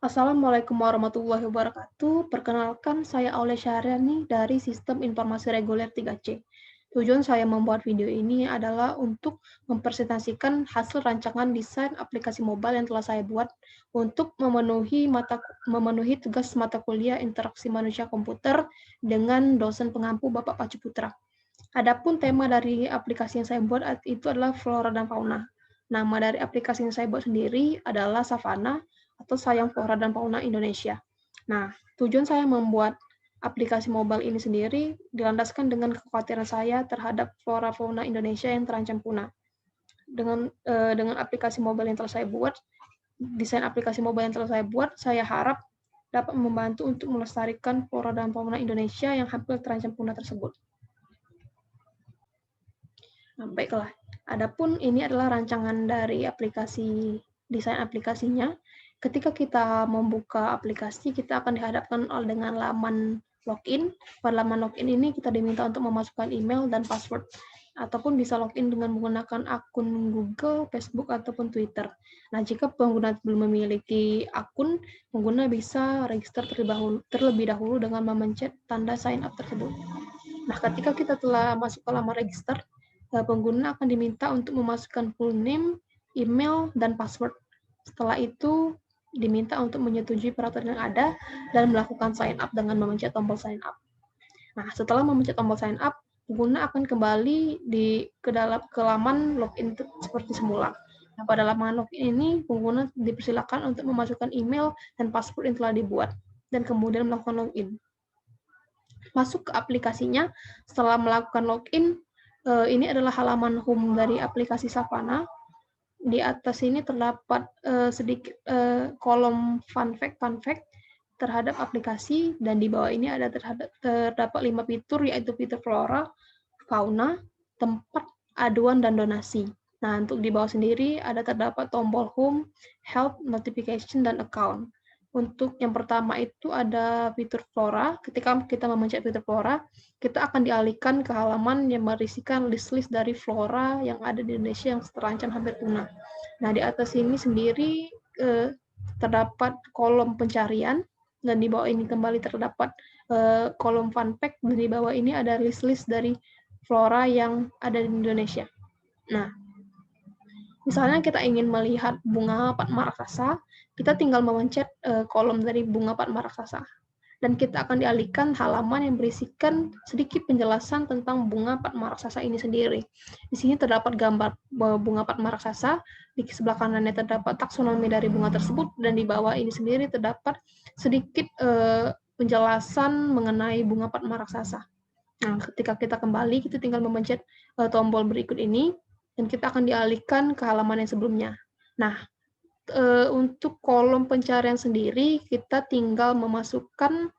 Assalamualaikum warahmatullahi wabarakatuh. Perkenalkan, saya Aulia Syahriani dari Sistem Informasi Reguler 3C. Tujuan saya membuat video ini adalah untuk mempresentasikan hasil rancangan desain aplikasi mobile yang telah saya buat untuk memenuhi tugas mata kuliah interaksi manusia komputer dengan dosen pengampu Bapak Pacu Putra. Adapun tema dari aplikasi yang saya buat itu adalah flora dan fauna. Nama dari aplikasi yang saya buat sendiri adalah Savana atau Sayang Flora dan Fauna Indonesia. Nah, tujuan saya membuat aplikasi mobile ini sendiri dilandaskan dengan kekhawatiran saya terhadap flora fauna Indonesia yang terancam punah. Dengan aplikasi mobile yang telah saya buat, desain aplikasi mobile yang telah saya harap dapat membantu untuk melestarikan flora dan fauna Indonesia yang hampir terancam punah tersebut. Nah, baiklah. Adapun ini adalah rancangan dari desain aplikasinya. Ketika kita membuka aplikasi, kita akan dihadapkan dengan laman login. Pada laman login ini kita diminta untuk memasukkan email dan password, ataupun bisa login dengan menggunakan akun Google, Facebook, ataupun Twitter. Nah, jika pengguna belum memiliki akun, pengguna bisa register terlebih dahulu dengan memencet tanda sign up tersebut. Nah, ketika kita telah masuk ke laman register, pengguna akan diminta untuk memasukkan full name, email, dan password. Setelah itu, diminta untuk menyetujui peraturan yang ada dan melakukan sign up dengan memencet tombol sign up. Nah, setelah memencet tombol sign up, pengguna akan kembali ke laman login seperti semula. Nah, pada laman login ini, pengguna dipersilakan untuk memasukkan email dan password yang telah dibuat, dan kemudian melakukan login. Masuk ke aplikasinya, setelah melakukan login, ini adalah halaman home dari aplikasi Savana. Di atas ini terdapat sedikit kolom fun fact terhadap aplikasi, dan di bawah ini terdapat 5 fitur, yaitu fitur flora, fauna, tempat, aduan, dan donasi. Nah, untuk di bawah sendiri terdapat tombol home, help, notification, dan account. Untuk yang pertama itu ada fitur flora. Ketika kita memencet fitur flora, kita akan dialihkan ke halaman yang berisikan list-list dari flora yang ada di Indonesia yang terancam hampir punah. Nah, di atas ini sendiri terdapat kolom pencarian, dan di bawah ini kembali terdapat kolom fun fact, dan di bawah ini ada list-list dari flora yang ada di Indonesia. Nah, misalnya kita ingin melihat bunga Padma raksasa, kita tinggal memencet kolom dari bunga Padma raksasa. Dan kita akan dialihkan halaman yang berisikan sedikit penjelasan tentang bunga Padma raksasa ini sendiri. Di sini terdapat gambar bunga Padma raksasa, di sebelah kanannya terdapat taksonomi dari bunga tersebut, dan di bawah ini sendiri terdapat sedikit penjelasan mengenai bunga Padma raksasa. Nah, ketika kita kembali, kita tinggal memencet tombol berikut ini, dan kita akan dialihkan ke halaman yang sebelumnya. Nah, untuk kolom pencarian sendiri, kita tinggal memasukkan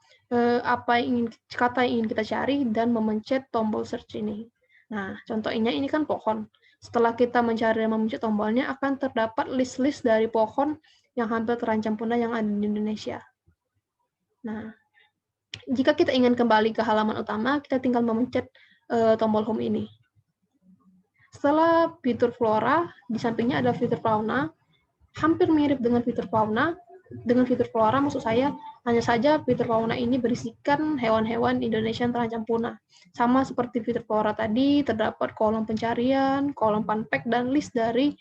kata yang ingin kita cari dan memencet tombol search ini. Nah, contohnya ini kan pohon. Setelah kita mencari dan memencet tombolnya, akan terdapat list-list dari pohon yang hampir terancam punah yang ada di Indonesia. Nah, jika kita ingin kembali ke halaman utama, kita tinggal memencet tombol home ini. Setelah fitur flora, di sampingnya ada fitur fauna. Hampir mirip dengan fitur fauna, dengan fitur flora maksud saya, hanya saja fitur fauna ini berisikan hewan-hewan Indonesia yang terancam punah. Sama seperti fitur flora tadi, terdapat kolom pencarian, kolom fun fact, dan list dari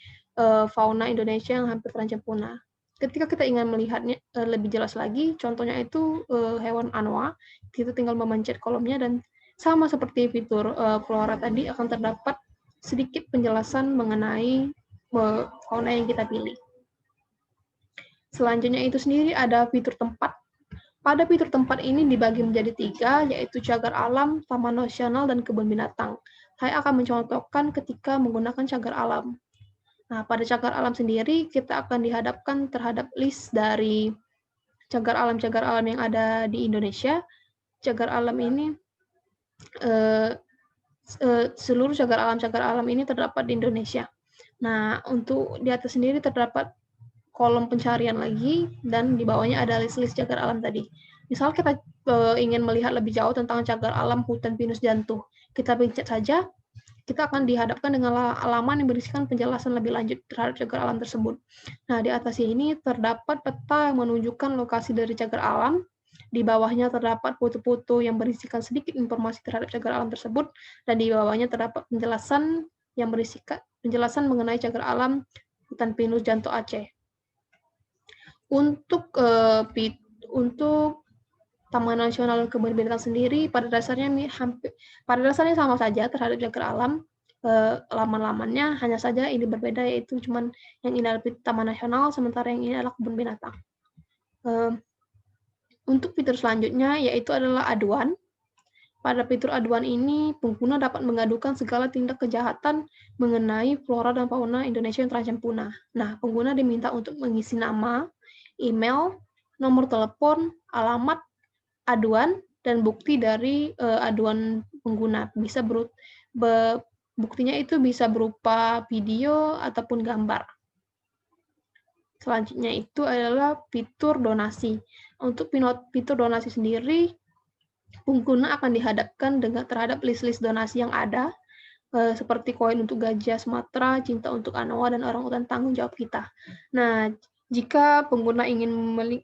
fauna Indonesia yang hampir terancam punah. Ketika kita ingin melihatnya lebih jelas lagi, contohnya itu hewan anoa, kita tinggal memencet kolomnya, dan sama seperti fitur flora tadi, akan terdapat sedikit penjelasan mengenai fauna yang kita pilih. Selanjutnya itu sendiri ada fitur tempat. Pada fitur tempat ini dibagi menjadi 3, yaitu cagar alam, taman nasional, dan kebun binatang. Saya akan mencontohkan ketika menggunakan cagar alam. Nah, pada cagar alam sendiri, kita akan dihadapkan terhadap list dari cagar alam yang ada di Indonesia. Cagar alam ini, seluruh cagar alam ini terdapat di Indonesia. Nah, untuk di atas sendiri terdapat kolom pencarian lagi, dan di bawahnya ada list-list cagar alam tadi. Misal kita ingin melihat lebih jauh tentang cagar alam hutan pinus jantung, kita pencet saja, kita akan dihadapkan dengan halaman yang berisikan penjelasan lebih lanjut terhadap cagar alam tersebut. Nah, di atas ini terdapat peta yang menunjukkan lokasi dari cagar alam. Di bawahnya terdapat foto-foto yang berisikan sedikit informasi terhadap cagar alam tersebut, dan di bawahnya terdapat penjelasan yang berisikan penjelasan mengenai cagar alam hutan pinus Janto Aceh. Untuk Taman Nasional Kebun Binatang sendiri pada dasarnya sama saja terhadap cagar alam. Laman-lamannya hanya saja ini berbeda, yaitu cuman yang ini adalah Taman Nasional, sementara yang ini adalah kebun binatang. Untuk fitur selanjutnya yaitu adalah aduan. Pada fitur aduan ini, pengguna dapat mengadukan segala tindak kejahatan mengenai flora dan fauna Indonesia yang terancam punah. Nah, pengguna diminta untuk mengisi nama, email, nomor telepon, alamat aduan, dan bukti dari aduan pengguna. Buktinya itu bisa berupa video ataupun gambar. Selanjutnya itu adalah fitur donasi. Untuk fitur donasi sendiri, pengguna akan dihadapkan terhadap list-list donasi yang ada, seperti koin untuk gajah Sumatera, cinta untuk Anoa, dan orangutan tanggung jawab kita. Nah, jika pengguna ingin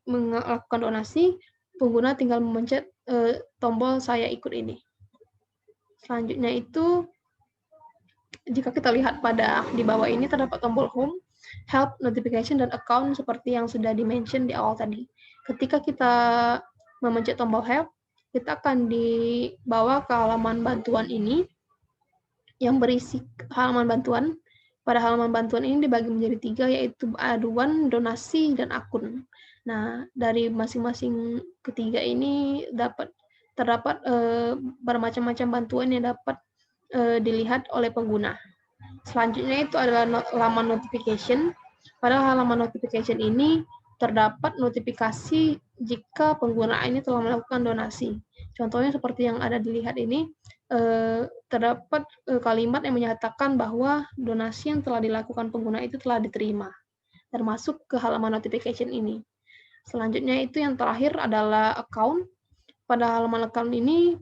melakukan donasi, pengguna tinggal memencet tombol saya ikut ini. Selanjutnya itu, jika kita lihat di bawah ini terdapat tombol home, help, notification, dan account seperti yang sudah di-mention di awal tadi. Ketika kita memencet tombol help, kita akan dibawa ke halaman bantuan ini yang berisi halaman bantuan. Pada halaman bantuan ini dibagi menjadi 3, yaitu aduan, donasi, dan akun. Nah, dari masing-masing ketiga ini terdapat bermacam-macam bantuan yang dapat dilihat oleh pengguna. Selanjutnya itu adalah halaman notification. Pada halaman notification ini terdapat notifikasi jika pengguna ini telah melakukan donasi. Contohnya seperti yang ada dilihat ini, terdapat kalimat yang menyatakan bahwa donasi yang telah dilakukan pengguna itu telah diterima, termasuk ke halaman notification ini. Selanjutnya itu yang terakhir adalah account. Pada halaman account ini,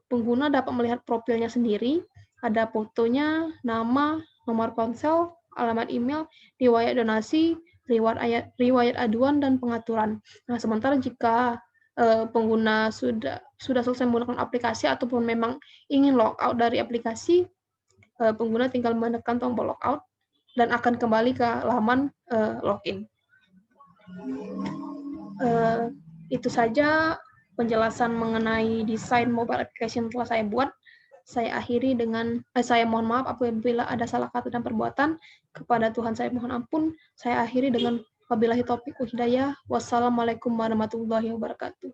pengguna dapat melihat profilnya sendiri, ada fotonya, nama, nomor ponsel, alamat email, riwayat donasi, riwayat aduan, dan pengaturan. Nah, sementara jika pengguna sudah selesai menggunakan aplikasi ataupun memang ingin logout dari aplikasi, pengguna tinggal menekan tombol logout dan akan kembali ke halaman login. Itu saja penjelasan mengenai desain mobile application telah saya buat. Saya akhiri dengan saya mohon maaf apabila ada salah kata dan perbuatan. Kepada Tuhan saya mohon ampun. Saya akhiri dengan wabillahi taufiq wal hidayah. Wassalamualaikum warahmatullahi wabarakatuh.